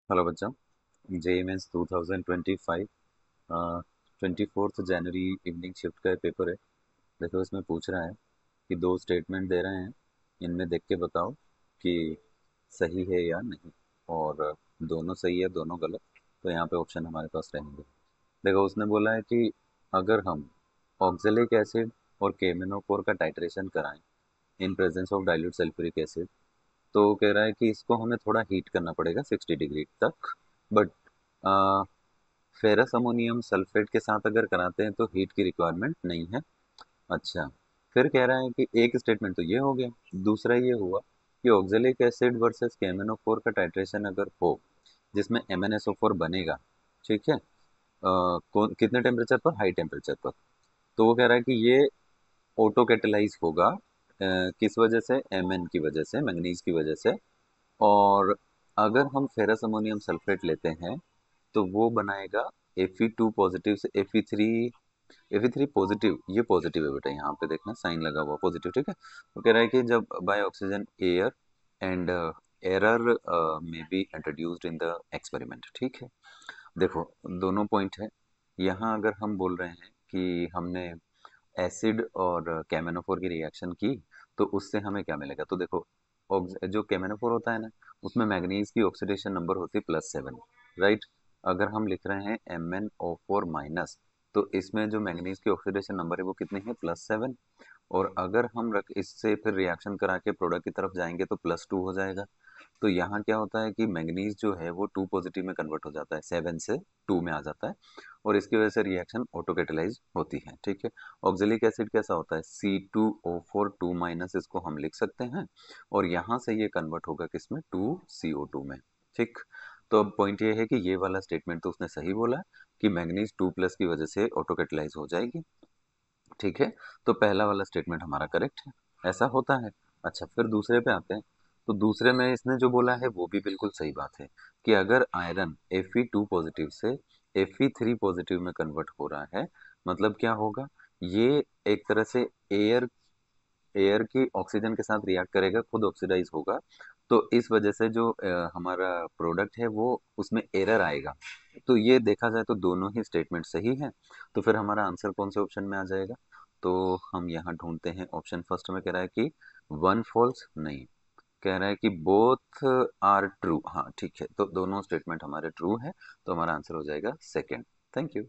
Hello बच्चों, JEE mains 2025 24 जनवरी evening shift का paper है। देखो इसमें पूछ रहा है कि दो स्टेटमेंट दे रहे हैं, इनमें देख के बताओ कि सही है या नहीं। और दोनों सही है दोनों गलत, तो यहाँ पे ऑप्शन हमारे पास रहेंगे। देखो उसने बोला है कि अगर हम ऑक्जेलिक एसिड और केमेनोफोर का टाइट्रेशन कराएं in presence of dilute sulphuric acid, तो वो कह रहा है कि इसको हमें थोड़ा हीट करना पड़ेगा 60 डिग्री तक। बट फेरस अमोनियम सल्फेट के साथ अगर कराते हैं तो हीट की रिक्वायरमेंट नहीं है। अच्छा, फिर कह रहा है कि एक स्टेटमेंट तो ये हो गया, दूसरा ये हुआ कि ऑक्जेलिक एसिड वर्सेस केमेनोफोर का टाइट्रेशन अगर हो जिसमें MnSO4 बनेगा, ठीक है, कितने टेम्परेचर पर? हाई टेम्परेचर पर। तो वो कह रहा है कि ये ऑटो कैटेलाइज होगा किस वजह से? Mn की वजह से, मैंगनीज की वजह से। और अगर हम फेरस अमोनियम सल्फेट लेते हैं तो वो बनाएगा Fe2 पॉजिटिव से Fe3 पॉजिटिव। ये पॉजिटिव है बेटा, यहाँ पे देखना साइन लगा हुआ पॉजिटिव, ठीक है। वो कह रहा है कि जब by oxygen air and error में be introduced in the experiment, ठीक है। देखो दोनों पॉइंट है। यहाँ अगर हम बोल रहे हैं कि हमने एसिड और कैमेनोफोर की रिएक्शन की तो उससे हमें क्या मिलेगा, तो देखो जो कैमेनोफोर होता है ना, उसमें मैग्नीज की ऑक्सीडेशन नंबर होती है +7, राइट। अगर हम लिख रहे हैं MnO4-, तो इसमें जो मैग्नीज की ऑक्सीडेशन नंबर है वो कितनी है? +7। और अगर हम रख इससे फिर रिएक्शन करा के प्रोडक्ट की तरफ जाएंगे तो +2 हो जाएगा। तो यहाँ क्या होता है कि मैंगनीज जो है वो 2 पॉजिटिव में कन्वर्ट हो जाता है, 7 से 2 में आ जाता है। और इसकी वजह से रिएक्शन ऑटो कैटेलाइज होती है, ठीक है। ऑक्जेलिक एसिड कैसा होता है? C2O4 2-, इसको हम लिख सकते हैं। और यहाँ से ये कन्वर्ट होगा किसमें? 2CO2 में, ठीक। तो अब पॉइंट ये है कि ये वाला स्टेटमेंट तो उसने सही बोला कि मैंगनीज 2+ की वजह से ऑटो कैटेलाइज हो जाएगी, ठीक है। तो पहला वाला स्टेटमेंट हमारा करेक्ट है, ऐसा होता है। अच्छा, फिर दूसरे पे आते हैं। तो दूसरे में इसने जो बोला है वो भी बिल्कुल सही बात है कि अगर आयरन Fe2 पॉजिटिव से Fe3 पॉजिटिव में कन्वर्ट हो रहा है, मतलब क्या होगा? ये एक तरह से एयर एयर की ऑक्सीजन के साथ रिएक्ट करेगा, खुद ऑक्सीडाइज होगा। तो इस वजह से जो हमारा प्रोडक्ट है वो उसमें एरर आएगा। तो ये देखा जाए तो दोनों ही स्टेटमेंट सही है। तो फिर हमारा आंसर कौन से ऑप्शन में आ जाएगा? तो हम यहाँ ढूंढते हैं, ऑप्शन फर्स्ट में कह रहा है कि वन फॉल्स नहीं, कह रहा है कि बोथ आर ट्रू। हाँ ठीक है, तो दोनों स्टेटमेंट हमारे ट्रू है, तो हमारा आंसर हो जाएगा सेकेंड। Thank you.